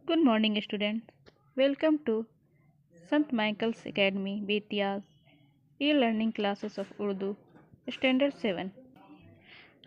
Good morning, students. Welcome to Sant Michael's Academy, Betia's e-learning classes of Urdu, Standard 7.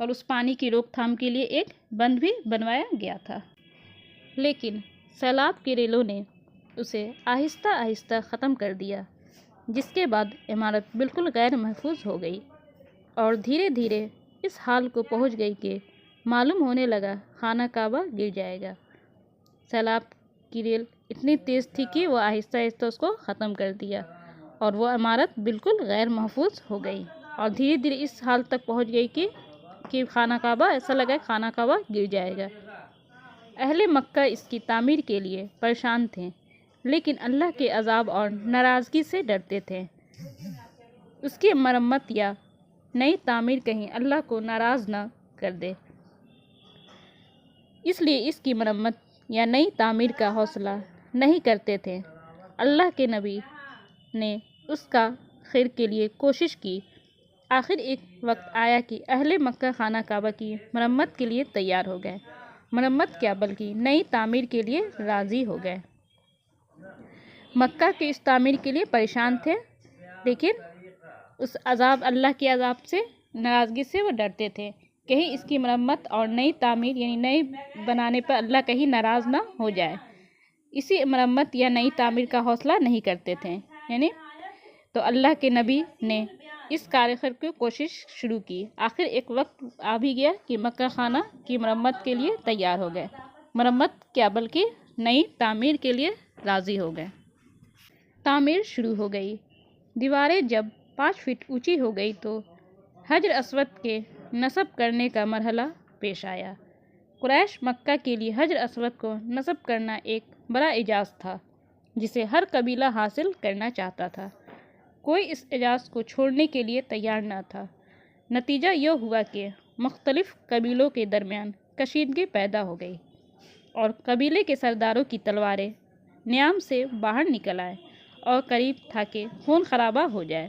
اور اس پانی کی روک تھام کے لیے ایک بند بھی بنوایا گیا تھا، لیکن سیلاب کی ریلوں نے اسے آہستہ آہستہ ختم کر دیا، جس کے بعد عمارت بالکل غیر محفوظ ہو گئی اور دھیرے دھیرے اس حال کو پہنچ گئی کہ معلوم ہونے لگا خانہ کعبہ گر جائے گا۔ سیلاب کی ریل اتنی تیز تھی کہ وہ آہستہ آہستہ اس کو ختم کر دیا اور وہ عمارت بالکل غیر محفوظ ہو گئی اور دھیرے دھیرے اس حال تک پہنچ گئی کہ خانہ کعبہ ایسا لگا خانہ کعبہ گر جائے گا۔ اہل مکہ اس کی تعمیر کے لیے پریشان تھے، لیکن اللہ کے عذاب اور ناراضگی سے ڈرتے تھے۔ اس کی مرمت یا نئی تعمیر کہیں اللہ کو ناراض نہ کر دے، اس لیے اس کی مرمت یا نئی تعمیر کا حوصلہ نہیں کرتے تھے۔ اللہ کے نبی نے اس کا خیر کے لیے کوشش کی۔ آخر ایک وقت آیا کہ اہل مکہ خانہ کعبہ کی مرمت کے لیے تیار ہو گئے، مرمت کیا بلکہ نئی تعمیر کے لیے راضی ہو گئے۔ مکہ کے اس تعمیر کے لیے پریشان تھے، لیکن اس اللہ کے عذاب سے ناراضگی سے وہ ڈرتے تھے، کہیں اس کی مرمت اور نئی تعمیر یعنی نئی بنانے پر اللہ کہیں ناراض نہ ہو جائے، اسی مرمت یا نئی تعمیر کا حوصلہ نہیں کرتے تھے۔ تو اللہ کے نبی نے اس کارخیر کی کوشش شروع کی۔ آخر ایک وقت آ بھی گیا کہ مکہ خانہ کی مرمت کے لیے تیار ہو گئے، مرمت کیا بلکہ نئی تعمیر کے لیے راضی ہو گئے۔ تعمیر شروع ہو گئی۔ دیواریں جب 5 فٹ اونچی ہو گئی تو حجر اسود کے نصب کرنے کا مرحلہ پیش آیا۔ قریش مکہ کے لیے حجر اسود کو نصب کرنا ایک بڑا اعزاز تھا، جسے ہر قبیلہ حاصل کرنا چاہتا تھا۔ کوئی اس اعزاز کو چھوڑنے کے لیے تیار نہ تھا۔ نتیجہ یہ ہوا کہ مختلف قبیلوں کے درمیان کشیدگی پیدا ہو گئی اور قبیلے کے سرداروں کی تلواریں نیام سے باہر نکل آئیں اور قریب تھا کہ خون خرابہ ہو جائے۔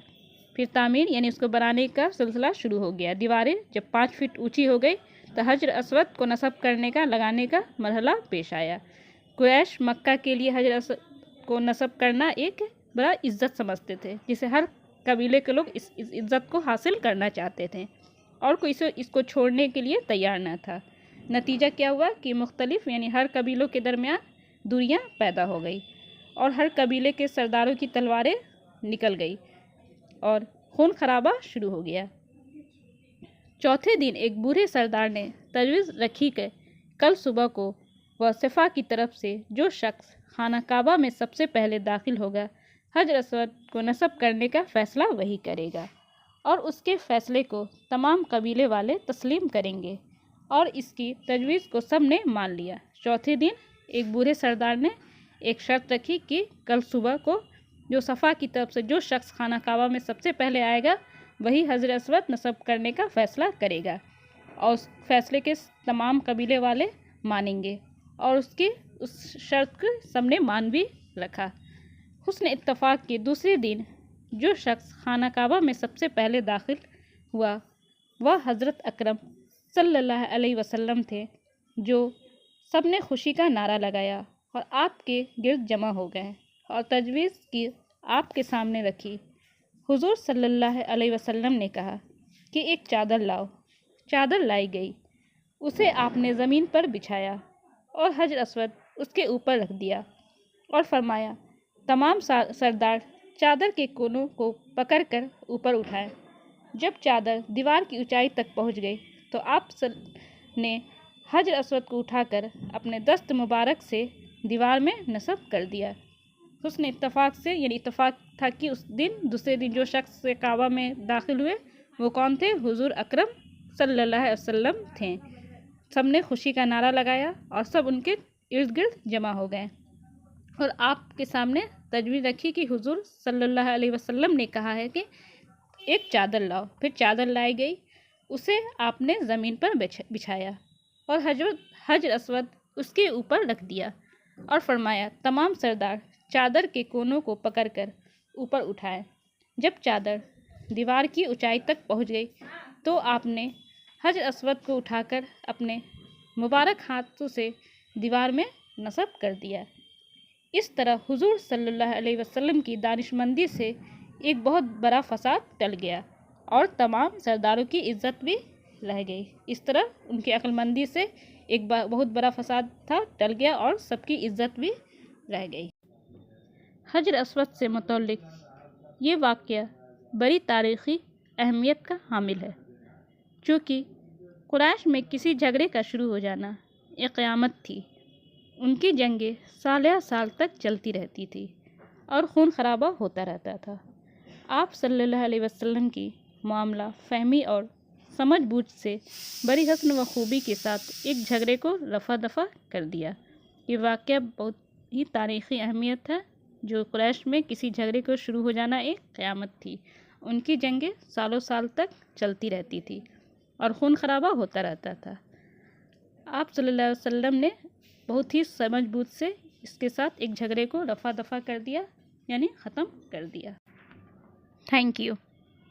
پھر تعمیر یعنی اس کو بنانے کا سلسلہ شروع ہو گیا۔ دیواریں جب 5 فٹ اونچی ہو گئی تو حجر اسود کو نصب کرنے کا لگانے کا مرحلہ پیش آیا۔ قریش مکہ کے لیے حجر اسود کو نصب کرنا ایک بڑا عزت سمجھتے تھے، جسے ہر قبیلے کے لوگ اس عزت کو حاصل کرنا چاہتے تھے اور کوئی اس کو چھوڑنے کے لیے تیار نہ تھا۔ نتیجہ کیا ہوا کہ مختلف یعنی ہر قبیلوں کے درمیان دوریاں پیدا ہو گئی اور ہر قبیلے کے سرداروں کی تلواریں نکل گئی اور خون خرابہ شروع ہو گیا۔ چوتھے دن ایک بوڑھے سردار نے تجویز رکھی کہ کل صبح کو وہ صفا کی طرف سے جو شخص خانہ کعبہ میں سب سے پہلے داخل ہوگا، حجر اسود کو نصب کرنے کا فیصلہ وہی کرے گا اور اس کے فیصلے کو تمام قبیلے والے تسلیم کریں گے، اور اس کی تجویز کو سب نے مان لیا۔ چوتھے دن ایک بوڑھے سردار نے ایک شرط رکھی کہ کل صبح کو جو صفا کی طرف سے جو شخص خانہ کعبہ میں سب سے پہلے آئے گا وہی حجر اسود نصب کرنے کا فیصلہ کرے گا، اور اس فیصلے کے تمام قبیلے والے مانیں گے، اور اس شرط کو سب نے مان بھی رکھا۔ حسن اتفاق کے دوسرے دن جو شخص خانہ کعبہ میں سب سے پہلے داخل ہوا وہ حضرت اکرم صلی اللہ علیہ وسلم تھے، جو سب نے خوشی کا نعرہ لگایا اور آپ کے گرد جمع ہو گئے اور تجویز کی آپ کے سامنے رکھی۔ حضور صلی اللہ علیہ وسلم نے کہا کہ ایک چادر لاؤ۔ چادر لائی گئی، اسے آپ نے زمین پر بچھایا اور حجر اسود اس کے اوپر رکھ دیا اور فرمایا تمام سردار چادر کے کونوں کو پکڑ کر اوپر اٹھائیں۔ جب چادر دیوار کی اونچائی تک پہنچ گئی تو آپ نے حجر اسود کو اٹھا کر اپنے دست مبارک سے دیوار میں نصب کر دیا۔ حسن اتفاق سے یعنی اتفاق تھا کہ اس دن دوسرے دن جو شخص کعبہ میں داخل ہوئے وہ کون تھے؟ حضور اکرم صلی اللہ علیہ وسلم تھے۔ سب نے خوشی کا نعرہ لگایا اور سب ان کے ارد گرد جمع ہو گئے اور آپ کے سامنے تجویز رکھی کہ حضور صلی اللہ علیہ وسلم نے کہا ہے کہ ایک چادر لاؤ۔ پھر چادر لائی گئی، اسے آپ نے زمین پر بچھایا اور حجر اسود اس کے اوپر رکھ دیا اور فرمایا تمام سردار چادر کے کونوں کو پکڑ کر اوپر اٹھائیں۔ جب چادر دیوار کی اونچائی تک پہنچ گئی تو آپ نے حجر اسود کو اٹھا کر اپنے مبارک ہاتھوں سے دیوار میں نصب کر دیا۔ اس طرح حضور صلی اللہ علیہ وسلم کی دانشمندی سے ایک بہت بڑا فساد ٹل گیا اور تمام سرداروں کی عزت بھی رہ گئی۔ اس طرح ان کی عقل مندی سے ایک بہت بڑا فساد تھا ٹل گیا اور سب کی عزت بھی رہ گئی۔ حجر اسود سے متعلق یہ واقعہ بڑی تاریخی اہمیت کا حامل ہے، چونکہ قریش میں کسی جھگڑے کا شروع ہو جانا ایک قیامت تھی۔ ان کی جنگیں سالہ سال تک چلتی رہتی تھی اور خون خرابہ ہوتا رہتا تھا۔ آپ صلی اللہ علیہ وسلم کی معاملہ فہمی اور سمجھ بوجھ سے بڑی حسن و خوبی کے ساتھ ایک جھگڑے کو رفع دفع کر دیا۔ یہ واقعہ بہت ہی تاریخی اہمیت ہے، جو قریش میں کسی جھگڑے کو شروع ہو جانا ایک قیامت تھی۔ ان کی جنگیں سالوں سال تک چلتی رہتی تھی اور خون خرابہ ہوتا رہتا تھا۔ آپ صلی اللہ علیہ وسلم نے بہت ہی سمجھ بوجھ سے اس کے ساتھ ایک جھگڑے کو رفع دفع کر دیا، یعنی ختم کر دیا۔ Thank you.